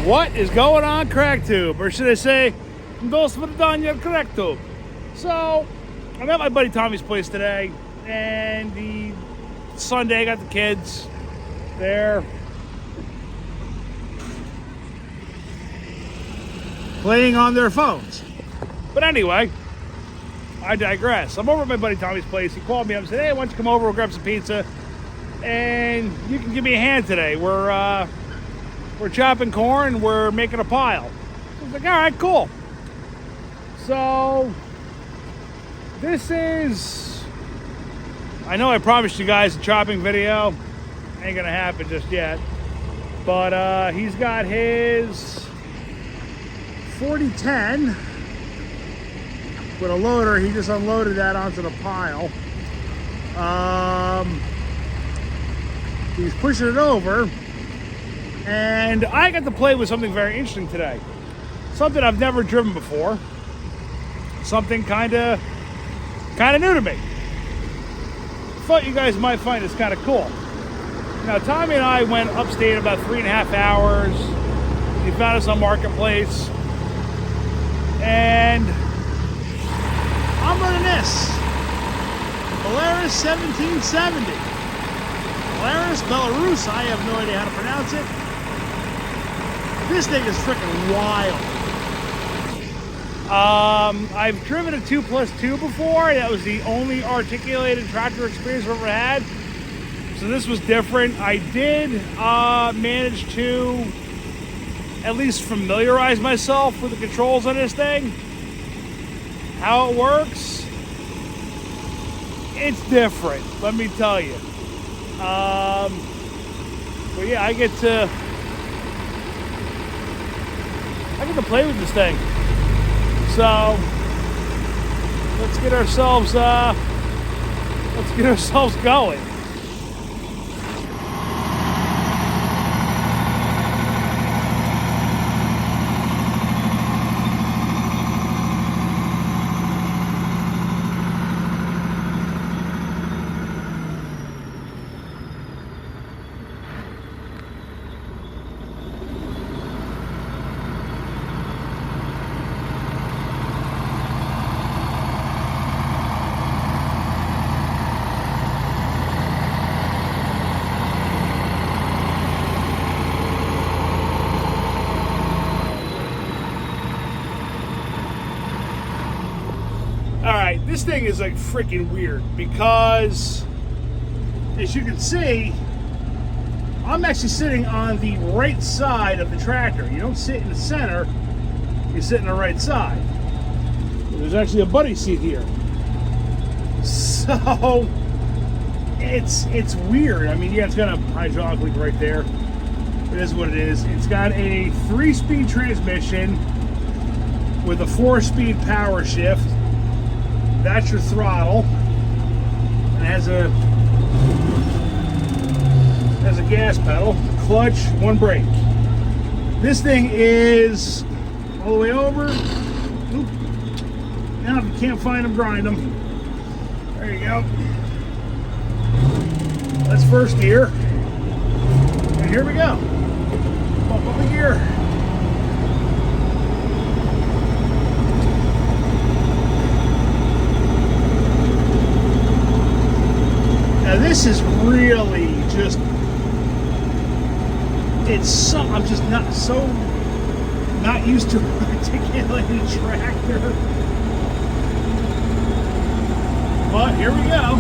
What is going on, CrackTube? Or should I say, Dos Verdania CrackTube? So, I'm at my buddy Tommy's place today, and Sunday, I got the kids there playing on their phones. But anyway, I digress. I'm over at my buddy Tommy's place. He called me up and said, hey, why don't you come over, we'll grab some pizza, and you can give me a hand today. We're chopping corn, we're making a pile. I was like, all right, cool. So, this is, I know I promised you guys a chopping video. Ain't gonna happen just yet. But he's got his 4010 with a loader. He just unloaded that onto the pile. He's pushing it over. And I got to play with something very interesting today. Something I've never driven before. Something kind of new to me. Thought you guys might find this kind of cool. Now, Tommy and I went upstate about 3.5 hours. He found us on Marketplace. And I'm running this. Belarus 1770. Belarus, I have no idea how to pronounce it. This thing is freaking wild. I've driven a 2+2 before. That was the only articulated tractor experience I've ever had. So this was different. I did manage to at least familiarize myself with the controls on this thing. How it works. It's different, let me tell you. But yeah, I get to play with this thing. So let's get ourselves going. Alright, this thing is like freaking weird because, as you can see, I'm actually sitting on the right side of the tractor. You don't sit in the center, you sit on the right side. There's actually a buddy seat here. So, it's weird. I mean, yeah, it's got a hydraulic leak right there. It is what it is. It's got a 3-speed transmission with a 4-speed power shift. That's your throttle. It has a gas pedal, clutch, 1 brake. This thing is all the way over. Oop. Now if you can't find them, grind them. There you go. That's first gear. And here we go. Bump up a gear. Now this is really just, I'm just not used to an articulated tractor. But here we go.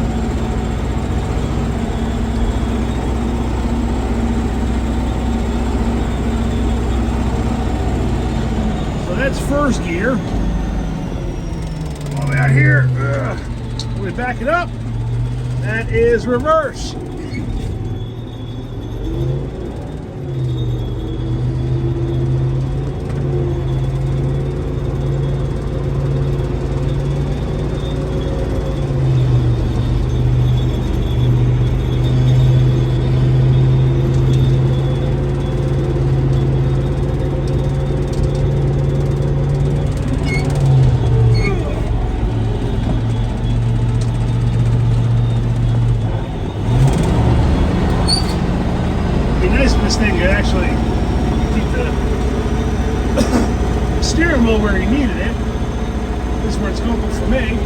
So that's first gear. All the way out here. We back it up. That is reverse. this thing could actually keep the steering wheel where he needed it. This is where it's comfortable for me.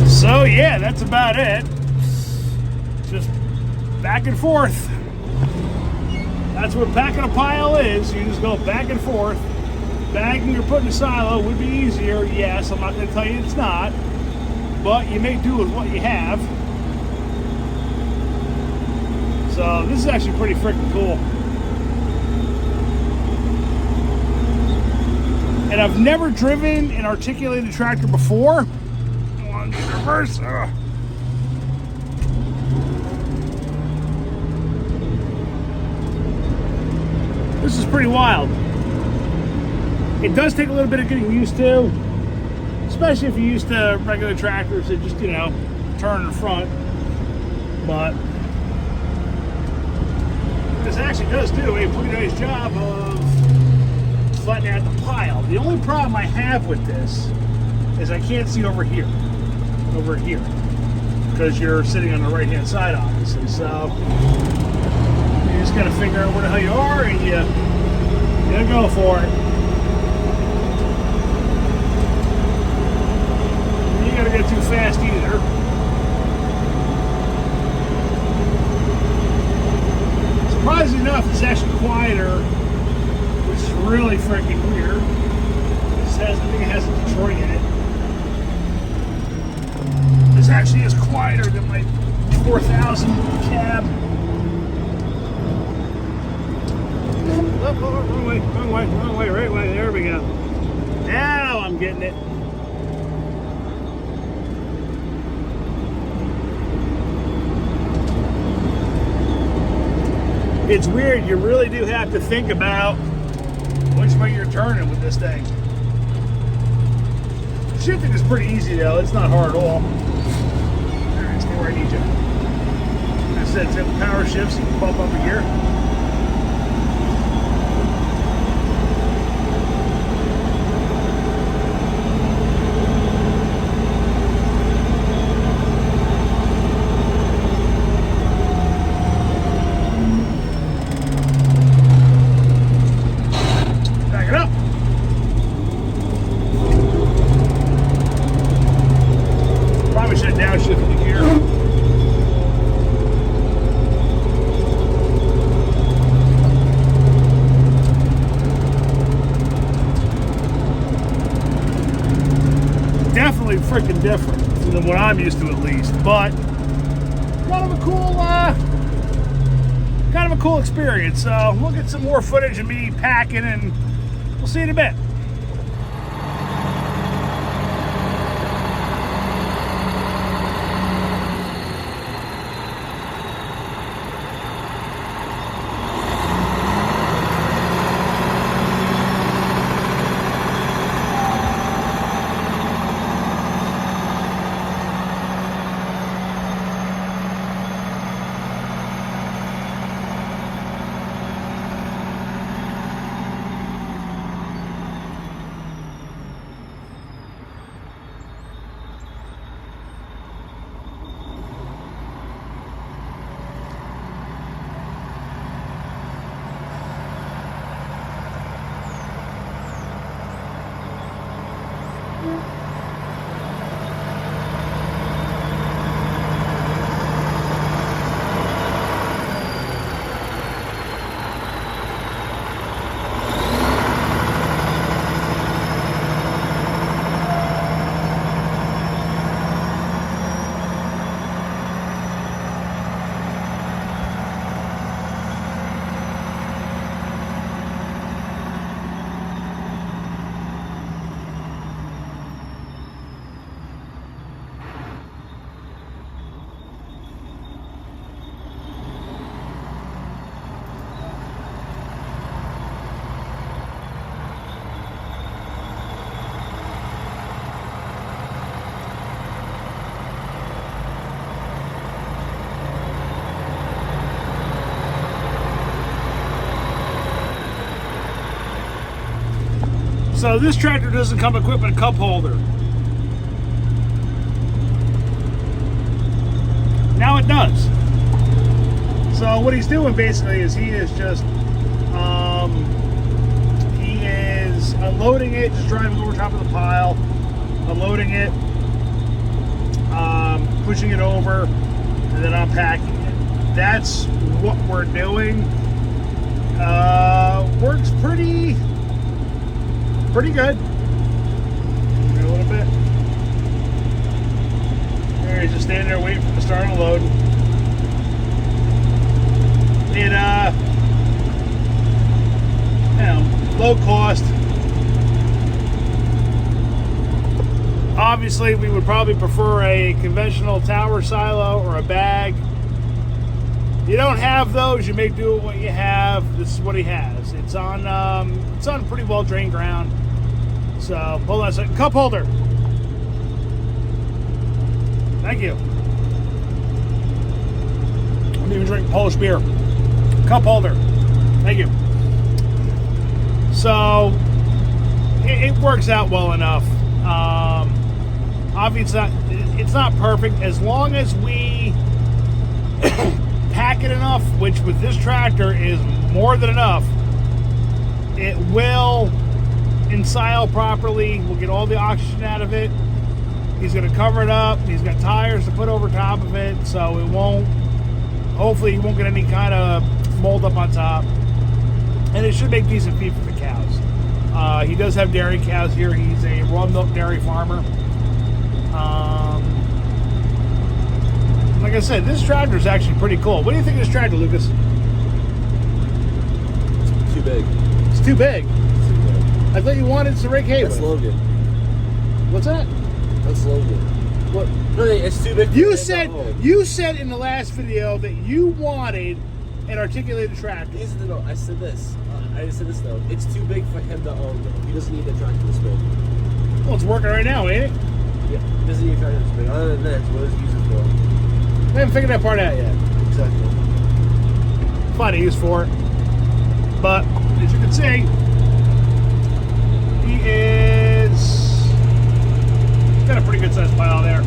So yeah, that's about it. Just back and forth. That's what packing a pile is. You just go back and forth. Bagging or putting a silo would be easier. Yes, I'm not going to tell you it's not. But you make do with what you have. So this is actually pretty freaking cool. And I've never driven an articulated tractor before. Reverse. This is pretty wild. It does take a little bit of getting used to, especially if you're used to regular tractors that just, turn in the front. But this actually does do a pretty nice job of flattening out the pile. The only problem I have with this is I can't see over here, because you're sitting on the right hand side, obviously. So you just got to figure out where the hell you are, and you gotta go for it. You gotta get too fast either. Surprisingly enough, it's actually quieter, which is really freaking weird. I think it has a Detroit in it. This actually is quieter than my 4000 cab. Oh, wrong way, right way. There we go. Now I'm getting it. It's weird. You really do have to think about which way you're turning with this thing. Shifting is pretty easy though. It's not hard at all. Alright, stay where I need you. Like I said, it's power shifts. You can bump up a gear. Freaking different than what I'm used to, at least, but kind of a cool experience. So we'll get some more footage of me packing, and we'll see you in a bit. So this tractor doesn't come equipped with a cup holder. Now it does. So what he's doing basically is he is just he is unloading it, just driving over top of the pile, unloading it, pushing it over, and then unpacking it. That's what we're doing. Works pretty good. A little bit. There, he's just standing there waiting for the start and load. It, you know, low cost. Obviously, we would probably prefer a conventional tower silo or a bag. You don't have those, you make do with what you have. This is what he has. It's on pretty well drained ground. So hold on a second. Cup holder. Thank you. I'm even drinking Polish beer. Cup holder. Thank you. So it works out well enough. Obviously, it's not perfect. As long as we pack it enough, which with this tractor is more than enough, it will ensile properly. We'll get all the oxygen out of it. He's going to cover it up. He's got tires to put over top of it, so it won't, hopefully he won't get any kind of mold up on top. And it should make decent feed for the cows. He does have dairy cows here. He's a raw milk dairy farmer. Like I said, this tractor is actually pretty cool. What do you think of this tractor, Lucas? It's too big. It's too big. It's too big. I thought you wanted to rake hay with. That's Logan. What's that? That's Logan. What? No, it's too big. You said in the last video that you wanted an articulated tractor. No, I said this. I said this though. It's too big for him to own. Though. He doesn't need a tractor this big. Well, it's working right now, ain't it? Yeah, he doesn't need a tractor this big. Other than that, it's what it's used for. I haven't figured that part out yet. Exactly. Fun to use for it. But, as you can see, he is got a pretty good sized pile there.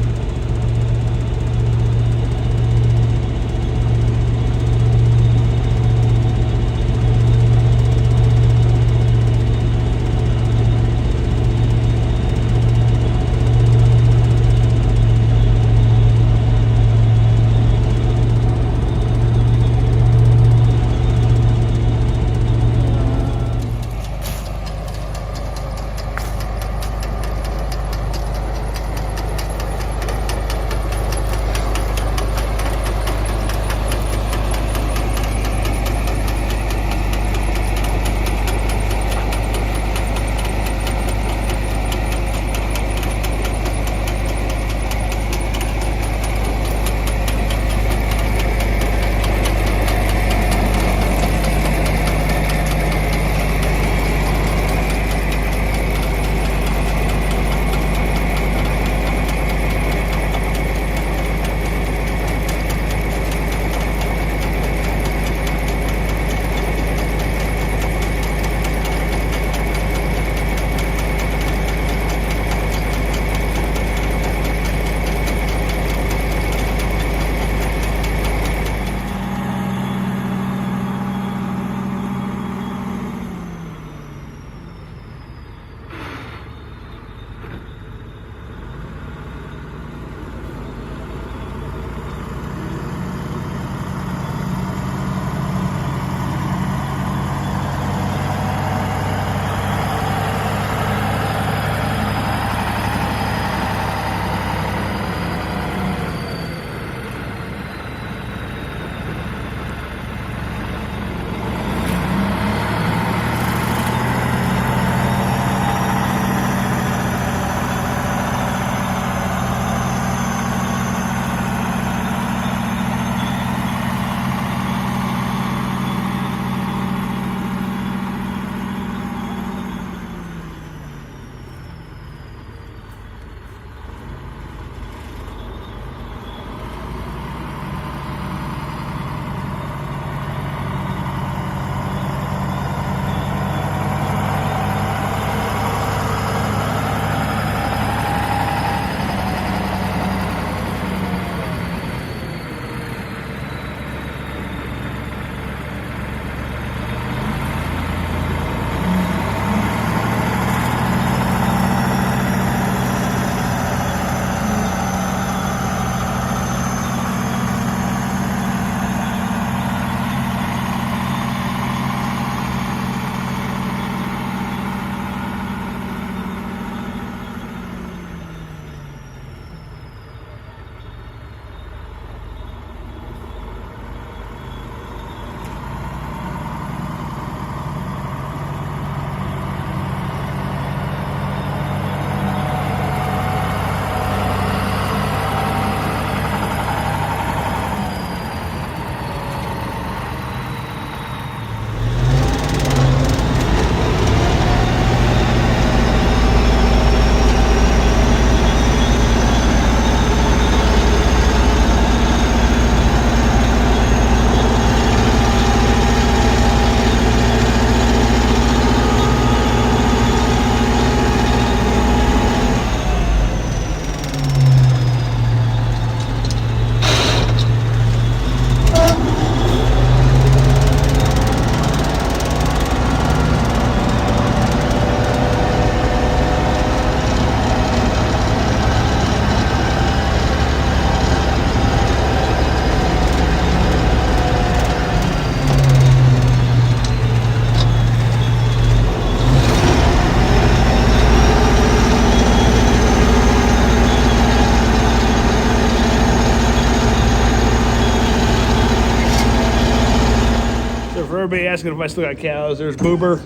everybody asking if I still got cows. There's Boober.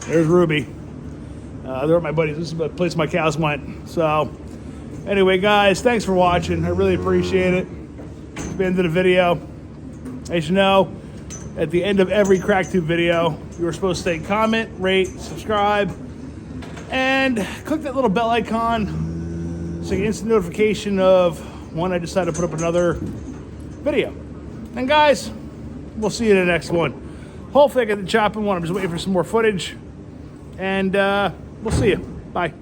There's Ruby. They're my buddies. This is the place my cows went. So, anyway, guys, thanks for watching. I really appreciate it. It's the end of the video. As you know, at the end of every CrackTube video, you are supposed to say comment, rate, subscribe, and click that little bell icon so you get instant notification of when I decide to put up another video. And guys, we'll see you in the next one. Hopefully I get the chopping one. I'm just waiting for some more footage. And we'll see you. Bye.